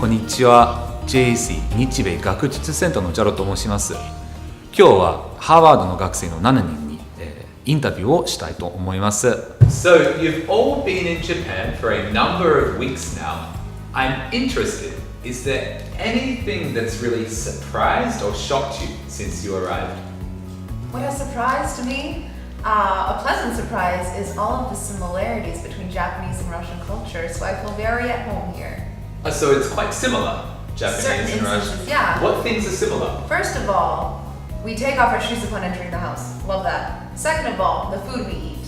こんにちは。 JAC 日米学術センターのジャロと申します。今日はハーバードの学生の7人に、インタビューをしたいと思います。 So you've all been in Japan for a number of weeks now. I'm interested, is there anything that's really surprised or shocked you since you arrived? What has surprised me? A pleasant surprise is all of the similarities between Japanese and Russian culture, so I feel very at home here. So it's quite similar, Japanese Certain and Russian. instances, yeah. What things are similar? First of all, we take off our shoes upon entering the house. Love that. Second of all, the food we eat.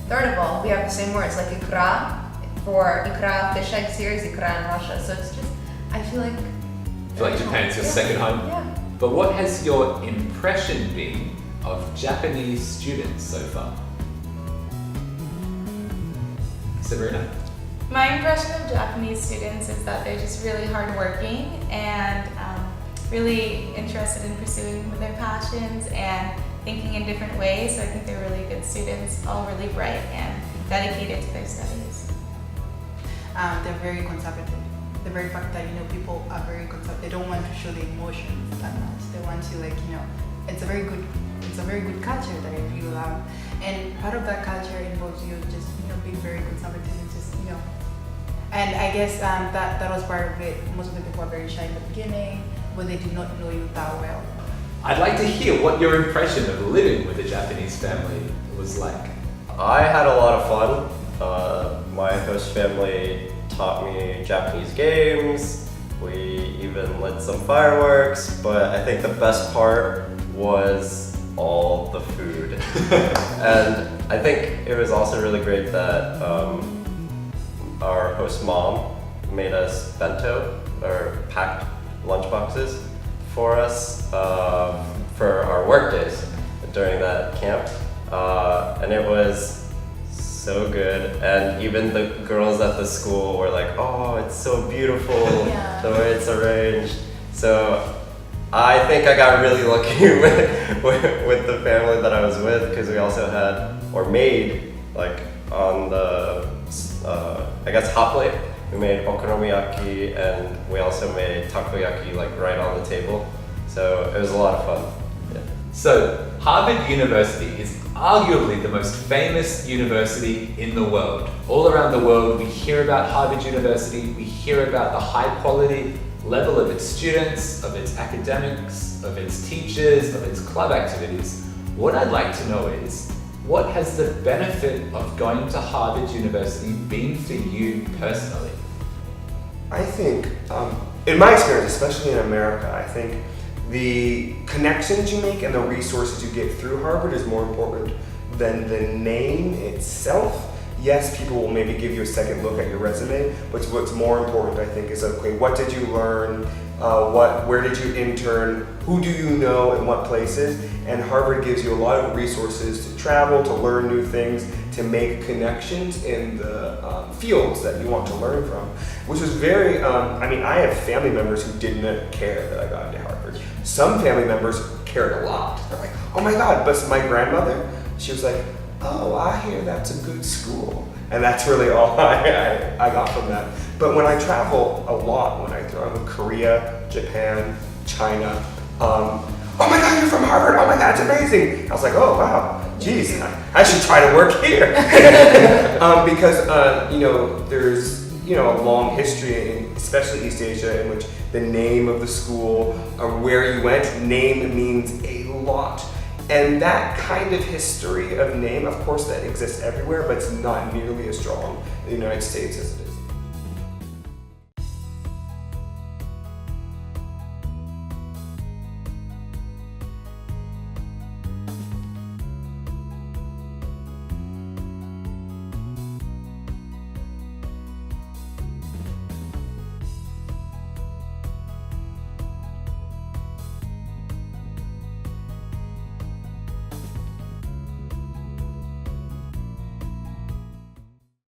Third of all, we have the same words like ikra for ikra, fish egg series, ikra in Russia. So it's just, I feel like Japan's your second home? Yeah. But what has your impression been of Japanese students so far? Sabrina? My impression of Japanese students is that they're just really hardworking and really interested in pursuing their passions and thinking in different ways. So I think they're really good students, all really bright and dedicated to their studies. They're very conservative. The very fact that people are very conservative, they don't want to show the emotions that much. They want to it's a very good culture that I feel and part of that culture involves you just being very conservative and just and I guess that was part of it. Most of the people are very shy in the beginning when they do not know you that well. I'd like to hear what your impression of living with a Japanese family was like. I had a lot of fun. My host family taught me Japanese games. We even lit some fireworks, but I think the best part was all the food. And I think it was also really great that our host mom made us bento or packed lunch boxes for us for our work days during that camp, and it was so good. And even the girls at the school were like, "Oh, it's so beautiful the way it's arranged." So I think I got really lucky with the family that I was with, because we also had made on the I guess hot plate. We made okonomiyaki and we also made takoyaki right on the table. So it was a lot of fun. Yeah. So Harvard University is arguably the most famous university in the world. All around the world we hear about Harvard University, we hear about the high quality level of its students, of its academics, of its teachers, of its club activities. What I'd like to know is, what has the benefit of going to Harvard University been for you personally? I think, in my experience, especially in America, I think the connections you make and the resources you get through Harvard is more important than the name itself. Yes, people will maybe give you a second look at your resume, but what's more important, I think, is okay, what did you learn? Where did you intern? Who do you know in what places? And Harvard gives you a lot of resources to travel, to learn new things, to make connections in the fields that you want to learn from, which was very, I have family members who didn't care that I got into Harvard. Some family members cared a lot. They're like, oh my God, but my grandmother, she was like, oh, I hear that's a good school. And that's really all I got from that. But when I travel a lot, when I travel to Korea, Japan, China, oh my God, you're from Harvard, oh my God, it's amazing. I was like, oh wow, geez, I should try to work here. Because, there's, a long history, especially East Asia, in which the name of the school, where you went, name means a lot. And that kind of history of name, of course, that exists everywhere, but it's not nearly as strong in the United States as it is.